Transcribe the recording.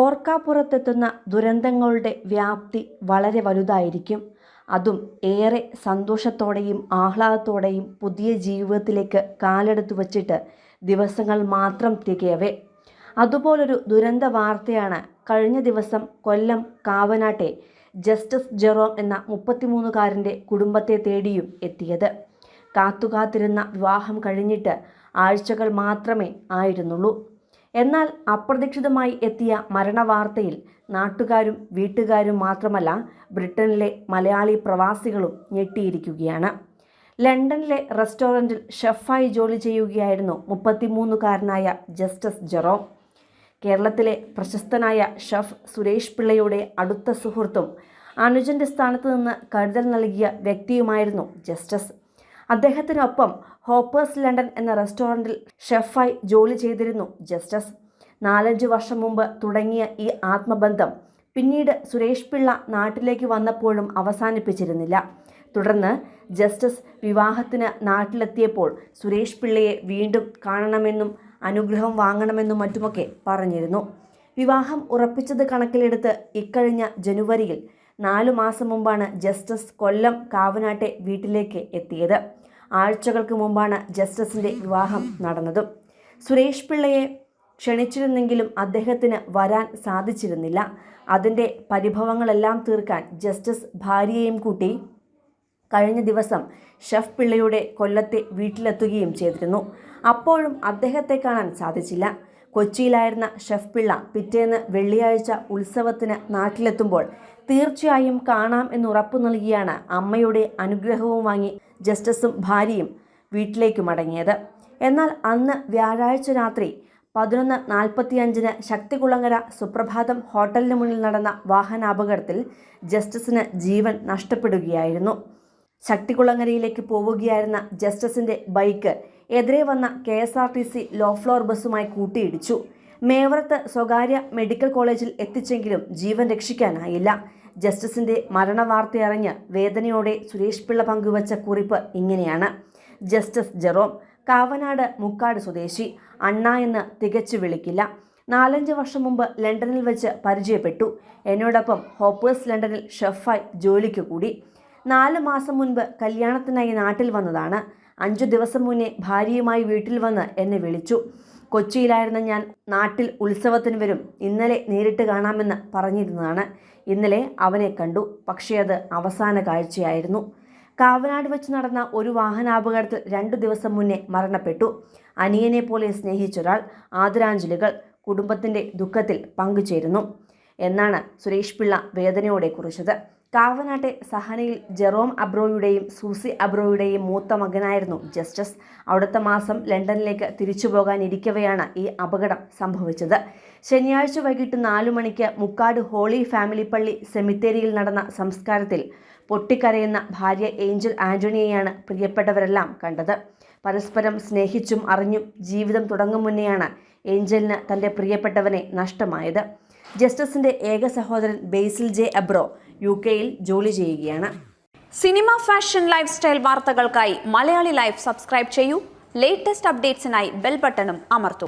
ഓർക്കാപ്പുറത്തെത്തുന്ന ദുരന്തങ്ങളുടെ വ്യാപ്തി വളരെ വലുതായിരിക്കും. അതും ഏറെ സന്തോഷത്തോടെയും ആഹ്ലാദത്തോടെയും പുതിയ ജീവിതത്തിലേക്ക് കാലെടുത്തു വച്ചിട്ട് ദിവസങ്ങൾ മാത്രം തികയവേ. അതുപോലൊരു ദുരന്ത വാർത്തയാണ് കഴിഞ്ഞ ദിവസം കൊല്ലം കാവനാട്ടെ ജസ്റ്റിസ് ജെറോം എന്ന 33-കാരൻ്റെ കുടുംബത്തെ തേടിയും എത്തിയത്. കാത്തുകാത്തിരുന്ന വിവാഹം കഴിഞ്ഞിട്ട് ആഴ്ചകൾ മാത്രമേ ആയിരുന്നുള്ളൂ. എന്നാൽ അപ്രതീക്ഷിതമായി എത്തിയ മരണവാർത്തയിൽ നാട്ടുകാരും വീട്ടുകാരും മാത്രമല്ല, ബ്രിട്ടനിലെ മലയാളി പ്രവാസികളും ഞെട്ടിയിരിക്കുകയാണ്. ലണ്ടനിലെ റെസ്റ്റോറൻറ്റിൽ ഷെഫായി ജോലി ചെയ്യുകയായിരുന്നു 33-കാരനായ ജസ്റ്റിസ് ജെറോം. കേരളത്തിലെ പ്രശസ്തനായ ഷെഫ് സുരേഷ് പിള്ളയുടെ അടുത്ത സുഹൃത്തും അനുജൻ്റെ സ്ഥാനത്ത് നിന്ന് കരുതൽ നൽകിയ വ്യക്തിയുമായിരുന്നു ജസ്റ്റിസ്. അദ്ദേഹത്തിനൊപ്പം ഹോപ്പേഴ്സ് ലണ്ടൻ എന്ന റെസ്റ്റോറൻറ്റിൽ ഷെഫായി ജോലി ചെയ്തിരുന്നു ജസ്റ്റിസ്. 4-5 വർഷം മുമ്പ് തുടങ്ങിയ ഈ ആത്മബന്ധം പിന്നീട് സുരേഷ് പിള്ള നാട്ടിലേക്ക് വന്നപ്പോഴും അവസാനിപ്പിച്ചിരുന്നില്ല. തുടർന്ന് ജസ്റ്റിസ് വിവാഹത്തിന് നാട്ടിലെത്തിയപ്പോൾ സുരേഷ് പിള്ളയെ വീണ്ടും കാണണമെന്നും അനുഗ്രഹം വാങ്ങണമെന്നും മറ്റുമൊക്കെ പറഞ്ഞിരുന്നു. വിവാഹം ഉറപ്പിച്ചത് കണക്കിലെടുത്ത് ഇക്കഴിഞ്ഞ ജനുവരിയിൽ 4 മാസം മുമ്പാണ് ജസ്റ്റിസ് കൊല്ലം കാവനാട്ടെ വീട്ടിലേക്ക് എത്തിയത്. ആഴ്ചകൾക്ക് മുമ്പാണ് ജസ്റ്റിസിൻ്റെ വിവാഹം നടന്നതും. സുരേഷ് പിള്ളയെ ക്ഷണിച്ചിരുന്നെങ്കിലും അദ്ദേഹത്തിന് വരാൻ സാധിച്ചിരുന്നില്ല. അതിൻ്റെ പരിഭവങ്ങളെല്ലാം തീർക്കാൻ ജസ്റ്റിസ് ഭാര്യയെയും കൂട്ടി കഴിഞ്ഞ ദിവസം ഷെഫ് പിള്ളയുടെ കൊല്ലത്തെ വീട്ടിലെത്തുകയും ചെയ്തിരുന്നു. അപ്പോഴും അദ്ദേഹത്തെ കാണാൻ സാധിച്ചില്ല. കൊച്ചിയിലായിരുന്ന ഷെഫ് പിള്ള പിറ്റേന്ന് വെള്ളിയാഴ്ച ഉത്സവത്തിന് നാട്ടിലെത്തുമ്പോൾ തീർച്ചയായും കാണാം എന്നുറപ്പു നൽകിയാണ് അമ്മയുടെ അനുഗ്രഹവും വാങ്ങി ജസ്റ്റിസും ഭാര്യയും വീട്ടിലേക്ക് മടങ്ങിയത്. എന്നാൽ അന്ന് വ്യാഴാഴ്ച രാത്രി 11:45 ശക്തികുളങ്ങര സുപ്രഭാതം ഹോട്ടലിന് മുന്നിൽ നടന്ന വാഹനാപകടത്തിൽ ജസ്റ്റിസിന് ജീവൻ നഷ്ടപ്പെടുകയായിരുന്നു. ശക്തികുളങ്ങരയിലേക്ക് പോവുകയായിരുന്ന ജസ്റ്റിസിൻ്റെ ബൈക്ക് എതിരെ വന്ന KSRTC ലോ ഫ്ലോർ ബസ്സുമായി കൂട്ടിയിടിച്ചു. മേവറത്ത് സ്വകാര്യ മെഡിക്കൽ കോളേജിൽ എത്തിച്ചെങ്കിലും ജീവൻ രക്ഷിക്കാനായില്ല. ജസ്റ്റിസിൻ്റെ മരണവാർത്തയറിഞ്ഞ് വേദനയോടെ സുരേഷ് പിള്ള പങ്കുവച്ച കുറിപ്പ് ഇങ്ങനെയാണ്. ജസ്റ്റിസ് ജെറോം, കാവനാട് മുക്കാട് സ്വദേശി, അണ്ണ എന്ന് തികച്ചു വിളിക്കില്ല. 4-5 വർഷം മുമ്പ് ലണ്ടനിൽ വെച്ച് പരിചയപ്പെട്ടു. എന്നോടൊപ്പം ഹോപ്പേഴ്സ് ലണ്ടനിൽ ഷെഫായി ജോലിക്ക് കൂടി. 4 മാസം മുൻപ് കല്യാണത്തിനായി നാട്ടിൽ വന്നതാണ്. 5 ദിവസം മുന്നേ ഭാര്യയുമായി വീട്ടിൽ വന്ന് എന്നെ വിളിച്ചു. കൊച്ചിയിലായിരുന്ന ഞാൻ നാട്ടിൽ ഉത്സവത്തിന് വരും, ഇന്നലെ നേരിട്ട് കാണാമെന്ന് പറഞ്ഞിരുന്നതാണ്. ഇന്നലെ അവനെ കണ്ടു. പക്ഷേ അത് അവസാന കാഴ്ചയായിരുന്നു. കാവനാട് വെച്ച് നടന്ന ഒരു വാഹനാപകടത്തിൽ 2 ദിവസം മുന്നേ മരണപ്പെട്ടു. അനിയനെ പോലെ സ്നേഹിച്ചൊരാൾ. ആദരാഞ്ജലികൾ. കുടുംബത്തിൻ്റെ ദുഃഖത്തിൽ പങ്കുചേരുന്നു എന്നാണ് സുരേഷ് പിള്ള വേദനയോടെ കുറിച്ചത്. കാവനാട്ടെ സഹനയിൽ ജെറോം അബ്രോയുടെയും സൂസി അബ്രോയുടെയും മൂത്ത മകനായിരുന്നു ജസ്റ്റിസ്. അടുത്ത മാസം ലണ്ടനിലേക്ക് തിരിച്ചു പോകാനിരിക്കവെയാണ് ഈ അപകടം സംഭവിച്ചത്. ശനിയാഴ്ച വൈകിട്ട് 4 മണിക്ക് മുക്കാട് ഹോളി ഫാമിലി പള്ളി സെമിത്തേരിയിൽ നടന്ന സംസ്കാരത്തിൽ പൊട്ടിക്കരയുന്ന ഭാര്യ ഏഞ്ചൽ ആൻ്റണിയെയാണ് പ്രിയപ്പെട്ടവരെല്ലാം കണ്ടത്. പരസ്പരം സ്നേഹിച്ചും അറിഞ്ഞും ജീവിതം തുടങ്ങും മുന്നെയാണ് ഏഞ്ചലിന് തൻ്റെ പ്രിയപ്പെട്ടവനെ നഷ്ടമായത്. ജസ്റ്റിസിൻ്റെ ഏക സഹോദരൻ ബേസിൽ ജെ അബ്രോ UK-യിൽ ജോലി ചെയ്യുകയാണ്. സിനിമ, ഫാഷൻ, ലൈഫ് സ്റ്റൈൽ വാർത്തകൾക്കായി മലയാളി ലൈഫ് സബ്സ്ക്രൈബ് ചെയ്യൂ. ലേറ്റസ്റ്റ് അപ്ഡേറ്റ്സിനായി ബെൽ ബട്ടണും അമർത്തൂ.